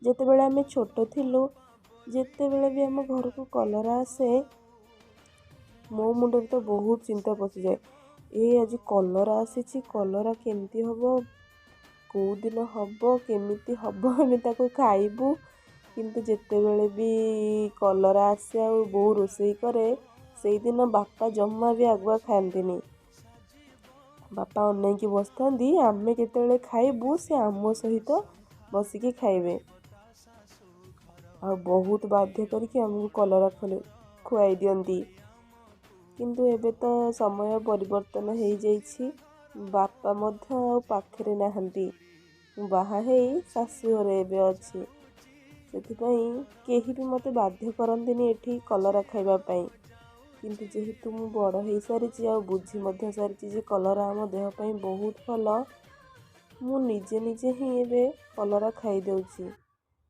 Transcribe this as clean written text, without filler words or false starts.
ଯେତେବେଳେ ଆମେ ଛୋଟ ଥିଲୁ, ଯେତେବେଳେ ବି ଆମ ଘରକୁ କଲରା ଆସେ, ମୋ ମୁଣ୍ଡରେ ତ ବହୁତ ଚିନ୍ତା ପଶିଯାଏ। ଆଜି କଲରା ଆସିଛି, କଲରା କେମିତି ହେବ, କେଉଁ ଦିନ ହେବ, କେମିତି ହେବ, ଆମେ ତାକୁ ଖାଇବୁ। କିନ୍ତୁ ଯେତେବେଳେ ବି କଲରା ଆସେ ଆଉ ବୋଉ ରୋଷେଇ କରେ, ସେଇଦିନ ବାପା ଜମା ବି ଆଗୁଆ ଖାଆନ୍ତିନି। ବାପା ଅନେଇକି ବସିଥାନ୍ତି, ଆମେ କେତେବେଳେ ଖାଇବୁ ସେ ଆମ ସହିତ ବସିକି ଖାଇବେ। ଆଉ ବହୁତ ବାଧ୍ୟ କରିକି ଆମକୁ କଲରା ଖୁଆଇ ଦିଅନ୍ତି। କିନ୍ତୁ ଏବେ ତ ସମୟ ପରିବର୍ତ୍ତନ ହେଇଯାଇଛି, ବାପା ମଧ୍ୟ ଆଉ ପାଖରେ ନାହାନ୍ତି। ମୁଁ ବାହା ହେଇ ଶାଶୁ ଘରେ ଏବେ ଅଛି। ସେଥିପାଇଁ କେହି ବି ମୋତେ ବାଧ୍ୟ କରନ୍ତିନି ଏଠି କଲରା ଖାଇବା ପାଇଁ। କିନ୍ତୁ ଯେହେତୁ ମୁଁ ବଡ଼ ହେଇସାରିଛି ଆଉ ବୁଝି ମଧ୍ୟ ସାରିଛି ଯେ କଲରା ଆମ ଦେହ ପାଇଁ ବହୁତ ଭଲ, ମୁଁ ନିଜେ ନିଜେ ହିଁ ଏବେ କଲରା ଖାଇଦେଉଛି।